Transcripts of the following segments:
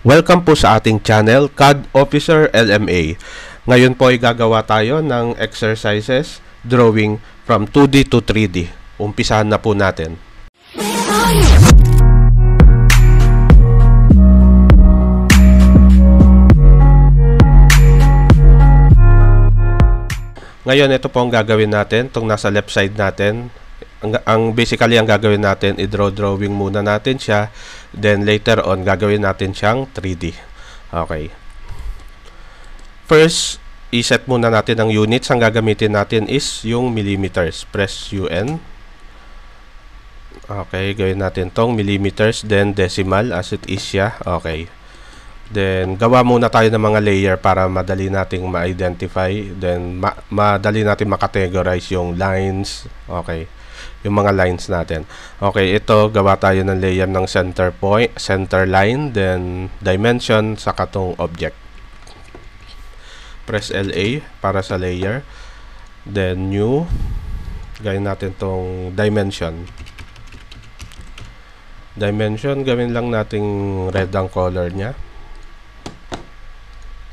Welcome po sa ating channel, CAD Officer LMA. Ngayon po ay gagawa tayo ng exercises, drawing from 2D to 3D. Umpisahan na po natin. Ngayon, ito po ang gagawin natin, itong nasa left side natin. Basically, ang gagawin natin, i-drawing muna natin siya. Then, later on, gagawin natin siyang 3D. Okay. First, i-set muna natin ang units. Ang gagamitin natin is yung millimeters. Press UN. Okay, gawin natin tong millimeters. Then, decimal as it is siya. Okay. Then, gawa muna tayo ng mga layer para madali nating ma-identify. Then, madali natin makategorize yung lines. Okay. Yung mga lines natin. Okay, ito, gawa tayo ng layer ng center point, center line, then dimension, saka tong object. Press LA para sa layer. Then, new. Gawin natin tong dimension. Dimension, gawin lang nating red ang color niya.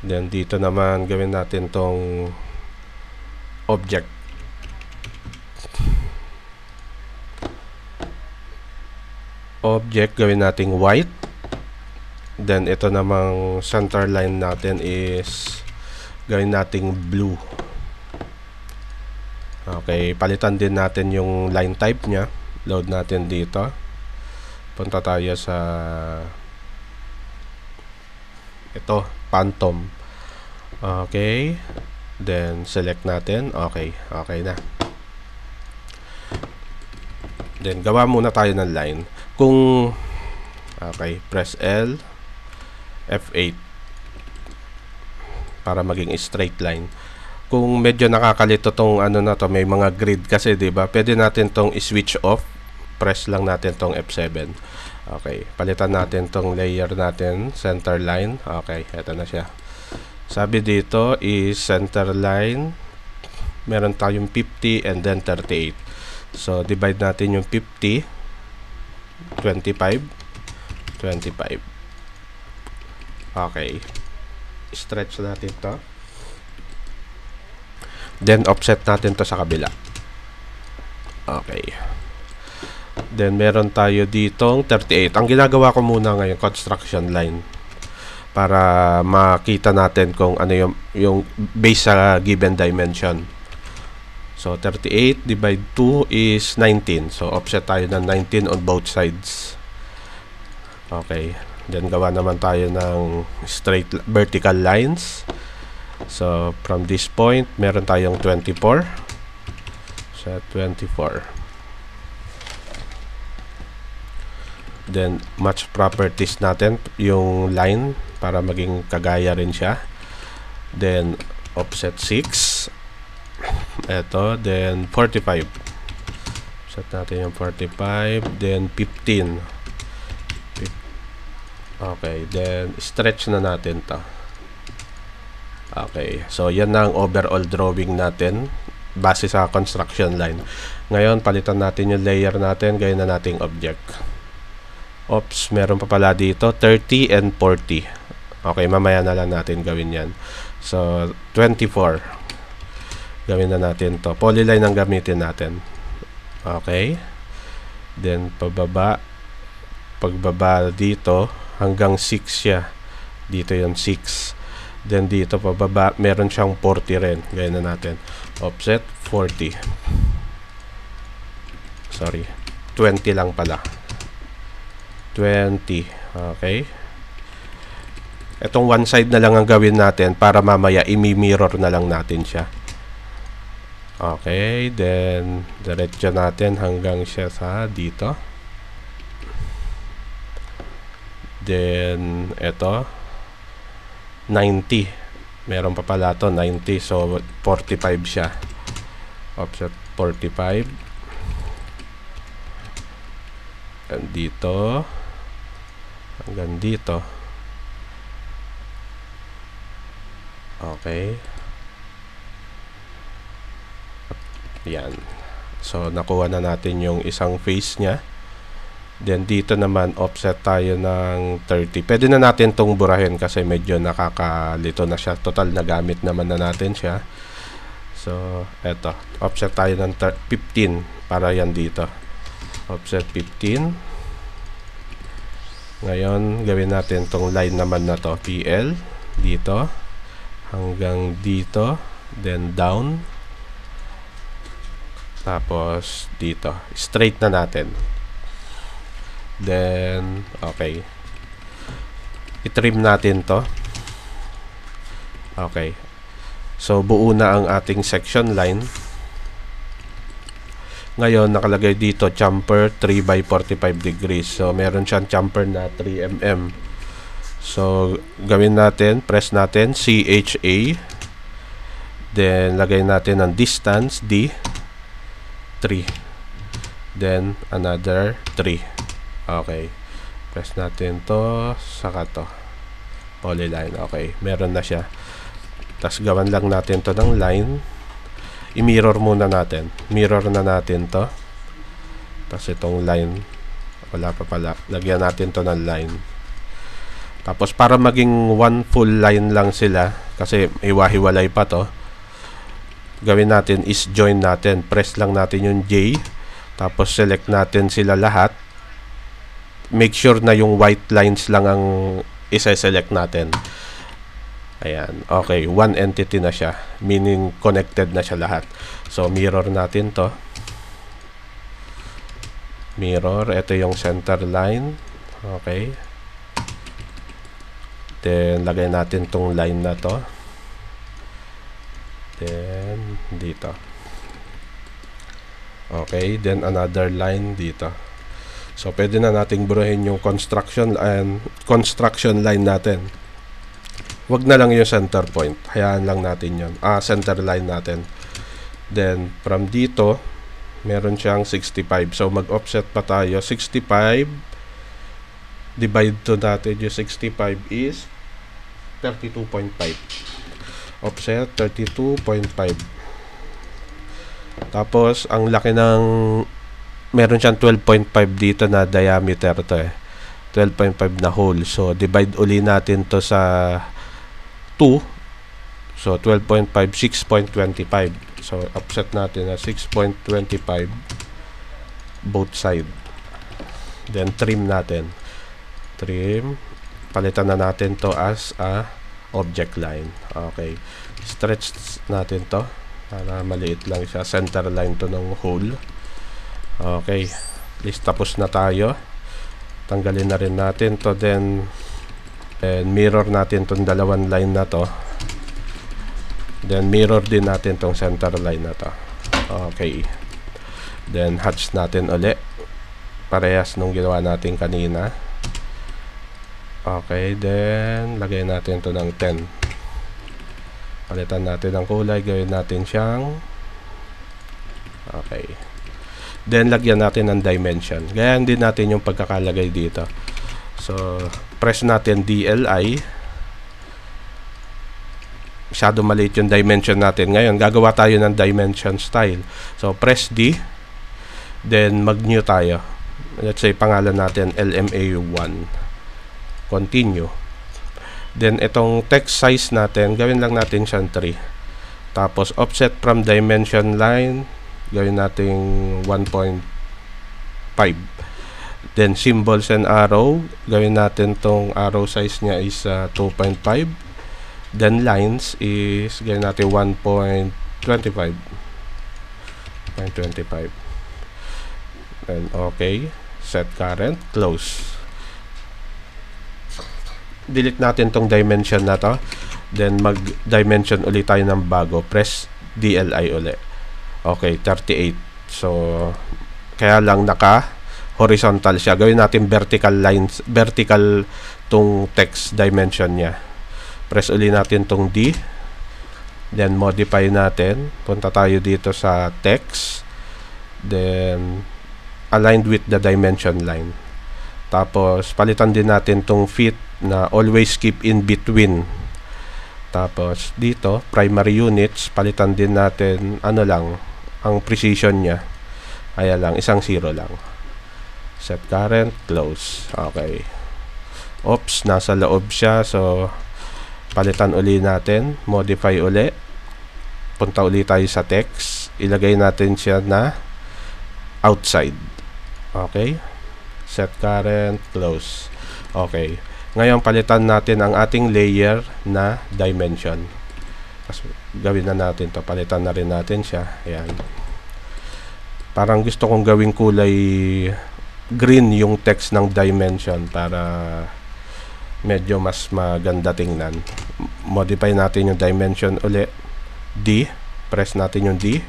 Then, dito naman, gawin natin tong object. Object, gawin nating white. Then, ito namang center line natin is gawin nating blue. Okay, palitan din natin yung line type nya. Load natin dito. Punta tayo sa ito, phantom. Okay. Then, select natin. Okay, okay na. Then, gawa muna tayo ng line. Kung, okay, press L, F8 para maging straight line. Kung medyo nakakalito tong ano na to, may mga grid kasi, diba? Pwede natin tong i-switch off. Press lang natin tong F7. Okay, palitan natin tong layer natin, center line. Okay, eto na siya. Sabi dito is center line. Meron tayong 50 and then 38. So, divide natin yung 50. 25. Okay. Stretch natin to. Then, offset natin to sa kabila. Okay. Then, meron tayo ditong 38. Ang ginagawa ko muna ngayon, construction line. Para makita natin kung ano yung base sa given dimension. So, 38 divide 2 is 19. So, offset tayo ng 19 on both sides. Okay. Then, gawa naman tayo ng straight vertical lines. So, from this point, meron tayong 24. So, 24. Then, match properties natin yung line para maging kagaya rin siya. Then, offset 6. Ito, then 45. Set natin yung 45, then 15. Okay, then stretch na natin to. Okay, so yan na ang overall drawing natin base sa construction line. Ngayon, palitan natin yung layer natin, gawin na nating object. Oops, meron pa pala dito 30 and 40. Okay, mamaya na lang natin gawin yan. So, 24. Gawin na natin to. Polyline ang gamitin natin. Okay. Then, pababa. Pagbaba dito, hanggang 6 siya. Dito yung 6. Then, dito pababa, meron siyang 40 rin. Gawin na natin. Offset, 40. Sorry. 20 lang pala. 20. Okay. Itong one side na lang ang gawin natin para mamaya imi-mirror na lang natin siya. Okay, then diretso natin hanggang siya sa dito. Then ito 90. Meron pa pala to 90, so 45 siya. Offset 45. And dito hanggang dito. Okay. Yan. So, nakuha na natin yung isang face niya. Then dito naman offset tayo ng 30. Pwede na natin tong burahin kasi medyo nakakalito na siya. Total nagamit naman na natin siya. So eto, offset tayo ng 15 para yan dito. Offset 15. Ngayon gawin natin tong line naman na to, PL dito hanggang dito, then down, tapos dito straight na natin. Then okay, i-trim natin to. Okay, so buo na ang ating section line. Ngayon nakalagay dito chamfer 3 by 45 degrees. So meron siyang chamfer na 3 mm. So gawin natin, press natin CHA, then lagay natin ang distance D 3, then another 3. Okay, press natin to, saka to polyline. Okay, meron na siya. Tapos gawan lang natin to ng line. I-mirror muna natin. Mirror na natin to. Tapos itong line, wala pa pala. Lagyan natin to ng line. Tapos para maging one full line lang sila, kasi iwahiwalay pa to, gawin natin is join natin. Press lang natin yung J. Tapos select natin sila lahat. Make sure na yung white lines lang ang isa-select natin. Ayan, okay, one entity na siya, meaning connected na siya lahat. So mirror natin to. Mirror, ito yung center line. Okay, then lagay natin tong line na to, then dito. Okay, then another line dito. So pwede na nating burahin yung construction line natin. Wag na lang yung center point. Hayaan lang natin yun. Center line natin. Then, from dito, meron siyang 65. So, mag-offset pa tayo. 65. Divide to natin yung 65 is 32.5. Offset, 32.5. Tapos, ang laki ng... Meron siyang 12.5 dito na diameter to eh. 12.5 na hole. So, divide uli natin to sa 2. So 12.5, 6.25. So offset natin na 6.25 both side. Then trim natin. Trim. Palitan na natin to as a object line. Okay. Stretch natin to para maliit lang siya. Center line to ng hole. Okay. At least tapos na tayo. Tanggalin na rin natin to, then mirror natin tong dalawang line na to, then mirror din natin tong center line na to. Okay, then hatch natin uli, parehas nung ginawa natin kanina. Okay, then lagay natin to ng 10. Palitan natin ang kulay, gawin natin siyang okay, then lagyan natin ng dimension. Gayan din natin yung pagkakalagay dito. So press natin DLI. Masyado maliit yung dimension natin. Ngayon, gagawa tayo ng dimension style. So, press D. Then, mag-new tayo. Let's say, pangalan natin LMA1. Continue. Then, itong text size natin, gawin lang natin siyang 3. Tapos, offset from dimension line, gawin natin 1.5. Then, symbols and arrow, gawin natin tong arrow size niya is 2.5. Then lines is gawin natin 1.25. 0.25. And okay, set current, close. Delete natin tong dimension na to. Then mag-dimension ulit tayo ng bago. Press DLI ulit. Okay, 38. So, kaya lang naka-horizontal siya. Gawin natin vertical lines, vertical tong text dimension niya. Press ulit natin tong D. Then, modify natin. Punta tayo dito sa text. Then, aligned with the dimension line. Tapos, palitan din natin tong fit na always keep in between. Tapos, dito, primary units, palitan din natin, ano lang, ang precision niya. Ayan lang, 1 0 lang. Set current, close. Okay. Oops, nasa loob siya. So, palitan uli natin. Modify uli. Punta uli tayo sa text. Ilagay natin siya na outside. Okay. Set current, close. Okay. Ngayon, palitan natin ang ating layer na dimension. Gawin na natin to. Palitan na rin natin siya. Ayan. Parang gusto kong gawing kulay green yung text ng dimension para medyo mas maganda tingnan. Modify natin yung dimension uli. D. Press natin yung D.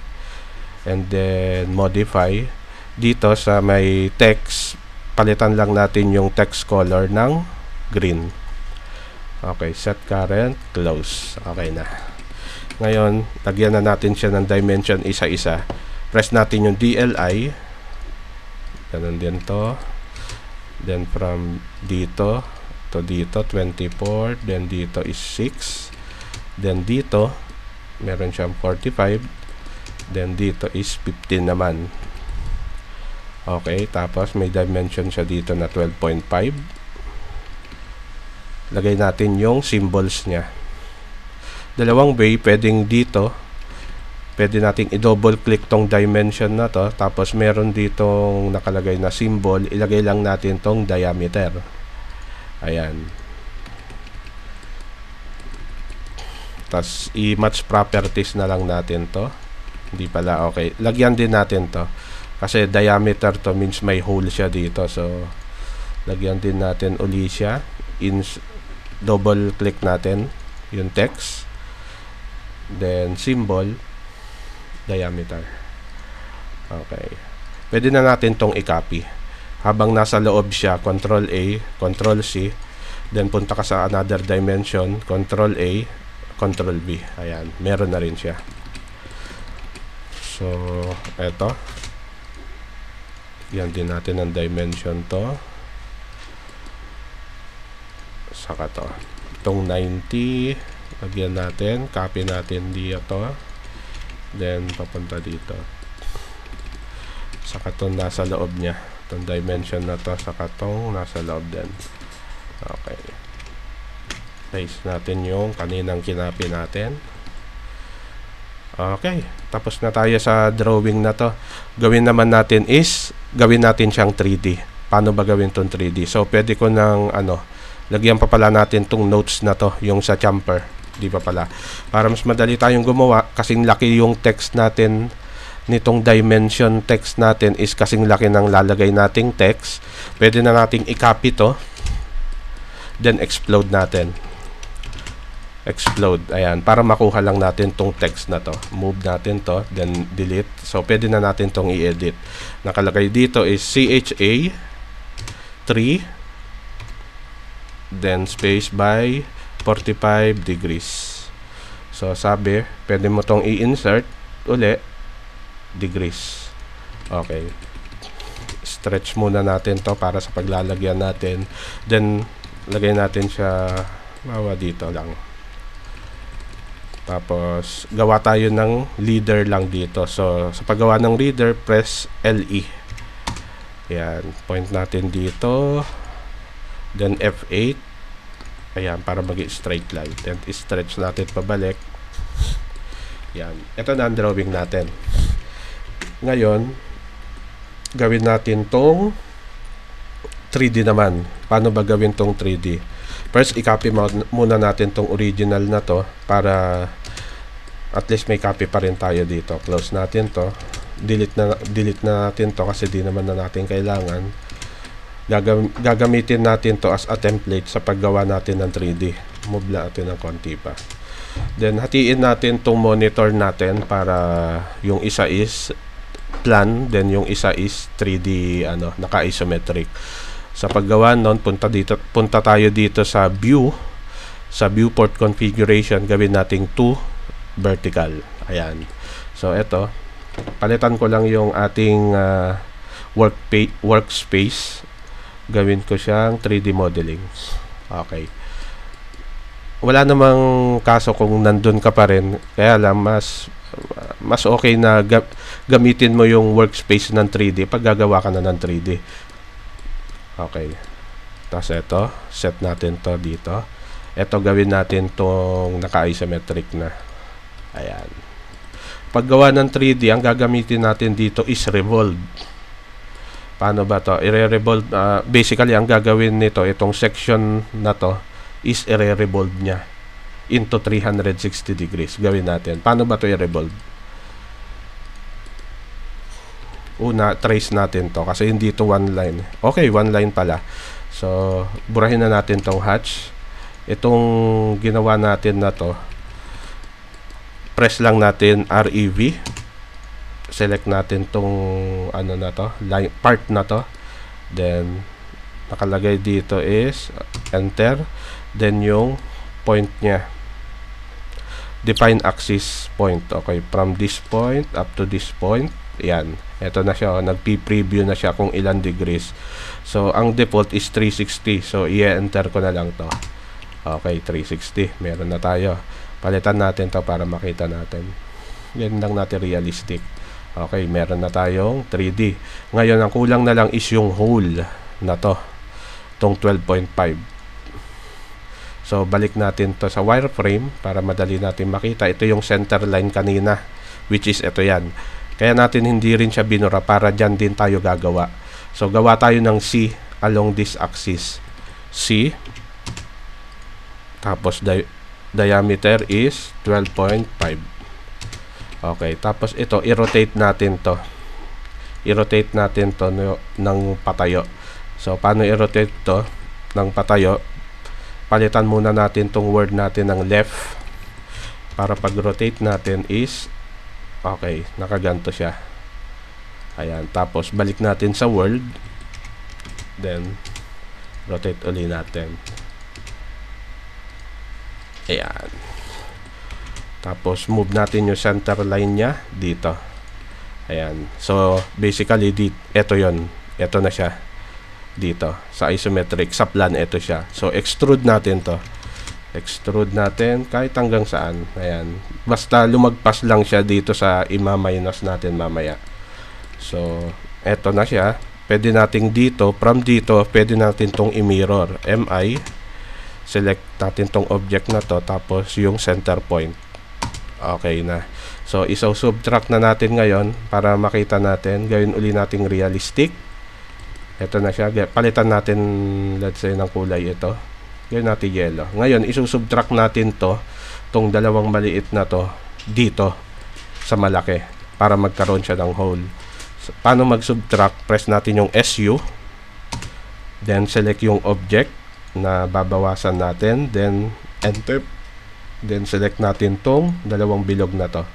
And then modify. Dito sa may text, palitan lang natin yung text color ng green. Okay. Set current. Close. Okay na. Ngayon, lagyan na natin siya ng dimension isa-isa. Press natin yung DLI. Ganun din to. Then from dito to dito, 24. Then dito is 6. Then dito, meron siyang 45. Then dito is 15 naman. Okay, tapos may dimension siya dito na 12.5. Lagay natin yung symbols niya. Dalawang way, pwedeng dito, pwede nating i-double click tong dimension na to, tapos meron ditong nakalagay na symbol, ilagay lang natin tong diameter. Ayan. Tapos i-match properties na lang natin to. Hindi pala, okay. Lagyan din natin to. Kasi diameter to means may hole siya dito. So, lagyan din natin uli siya. Double click natin yung text. Then symbol, diameter. Okay. Pwede na natin tong i-copy. Habang nasa loob siya, Control A, Control C, then punta ka sa another dimension, Control A, Control B. Ayan, meron na rin siya. So, eto. Yan din natin ang dimension to. Saka to. Itong 90, lagyan natin, copy natin dito, then papunta dito. Saka itong nasa loob niya, itong dimension na to, saka itong nasa loob din. Okay, paste natin yung kaninang kinapi natin. Okay, tapos na tayo sa drawing na to. Gawin naman natin is gawin natin siyang 3D. Paano ba gawin itong 3D? So pwede ko ng lagyan pa pala natin tong notes na to, yung sa jumper. Di pa pala. Para mas madali tayong gumawa, kasing laki yung text natin nitong dimension text natin is kasing laki ng lalagay nating text. Pwede na nating i-copy to. Then explode natin. Explode. Ayan. Para makuha lang natin tong text na to. Move natin to. Then delete. So pwede na natin tong i-edit. Nakalagay dito is CHA 3 then space by 45 degrees. So sabi, pwede mo tong i-insert uli degrees. Okay. Stretch muna natin to para sa paglalagyan natin. Then lagay natin siya bawa dito lang. Tapos gawa tayo ng leader lang dito. So sa paggawa ng leader, press LE. Yan, point natin dito. Then F8. Ayan, para mag-straight line. Then, stretch natin pabalik. Yan. Ito na ang drawing natin. Ngayon, gawin natin tong 3D naman. Paano ba gawin tong 3D? First, i-copy muna natin tong original na to para at least may copy pa rin tayo dito. Close natin to. Delete na natin to kasi di naman na natin kailangan. Gagamitin natin to as a template sa paggawa natin ng 3D. Move natin ng konti pa. Then, hatiin natin tong monitor natin para yung isa is plan, then yung isa is 3D, naka-isometric. Sa paggawa nun, punta tayo dito sa view, sa viewport configuration, gawin nating 2 vertical. Ayan. So, eto. Palitan ko lang yung ating workspace. Gawin ko siyang 3D modeling. Okay. Wala namang kaso kung nandun ka pa rin. Kaya lang, mas okay na gamitin mo yung workspace ng 3D pag gagawa ka na ng 3D. Okay. Tapos ito, set natin to dito. Ito gawin natin tong naka-isometric na. Ayan. Paggawa ng 3D, ang gagamitin natin dito is revolve. Paano ba to? I-revolve, basically ang gagawin nito, itong section na to is i-revolve niya into 360 degrees. Gawin natin. Paano ba to i-revolve? Una, trace natin to kasi hindi to one line. Okay, one line pala. So, burahin na natin tong hatch. Itong ginawa natin na to, press lang natin REV. Select natin tong ano na to, line, part na to. Then, nakalagay dito is enter. Then, yung point nya. Define axis point. Okay, from this point up to this point. Yan. Ito na siya. Nagpi-preview na siya kung ilan degrees. So, ang default is 360. So, i-enter ko na lang to. Okay, 360. Meron na tayo. Palitan natin to para makita natin. Yan lang natin realistic. Okay, meron na tayong 3D. Ngayon, ang kulang na lang is yung hole na to. Itong 12.5. So, balik natin to sa wireframe para madali natin makita. Ito yung center line kanina, which is ito yan. Kaya natin hindi rin siya binura para dyan din tayo gagawa. So, gawa tayo ng C along this axis. C. Tapos, diameter is 12.5. Okay. Tapos, ito, i-rotate natin to. I-rotate natin to ng patayo. So, paano i-rotate to ng patayo? Palitan muna natin tong word natin ng left. Para pag-rotate natin is okay, nakaganto siya. Ayan, tapos balik natin sa world. Then rotate uli natin. Ayan. Tapos move natin yung center line nya dito. Ayan. So basically ito yon. Ito na siya. Dito sa isometric, sa plan ito siya. So extrude natin to. Extrude natin kahit hanggang saan. Ayan. Basta lumagpas lang siya dito sa ima-minus natin mamaya. So, eto na siya. Pwede natin dito, from dito, pwede natin tong i-mirror. MI. Select natin tong object na to. Tapos yung center point. Okay na. So, iso-subtract na natin ngayon para makita natin. Gawin uli nating realistic. Eto na siya. Palitan natin, let's say, ng kulay ito. Gawin natin yellow. Ngayon, isusubtract natin to, tong dalawang maliit na to, dito, sa malaki, para magkaroon siya ng hole. So, paano mag-subtract? Press natin yung SU, then select yung object na babawasan natin, then enter, then select natin tong dalawang bilog na to.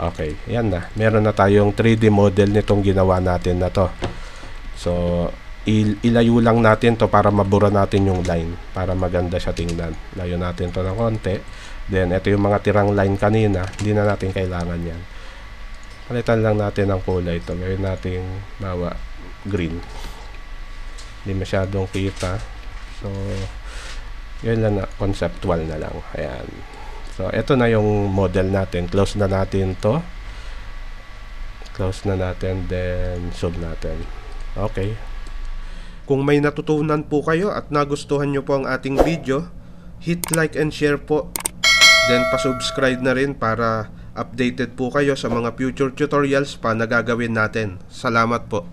Okay, yan na. Meron na tayong 3D model nitong ginawa natin na to. So, ilayo lang natin to para mabura natin yung line para maganda siya tingnan. Layo natin to ng konti. Then ito yung mga tirang line kanina, hindi na natin kailangan yan. Palitan lang natin ang kulay ito. Gawin natin bawa green. Hindi masyadong kita. So yun lang na, conceptual na lang. Ayan. So ito na yung model natin. Close na natin to. Close na natin, then zoom natin. Okay. Kung may natutunan po kayo at nagustuhan nyo po ang ating video, hit like and share po. Then pa-subscribe na rin para updated po kayo sa mga future tutorials pa na gagawin natin. Salamat po.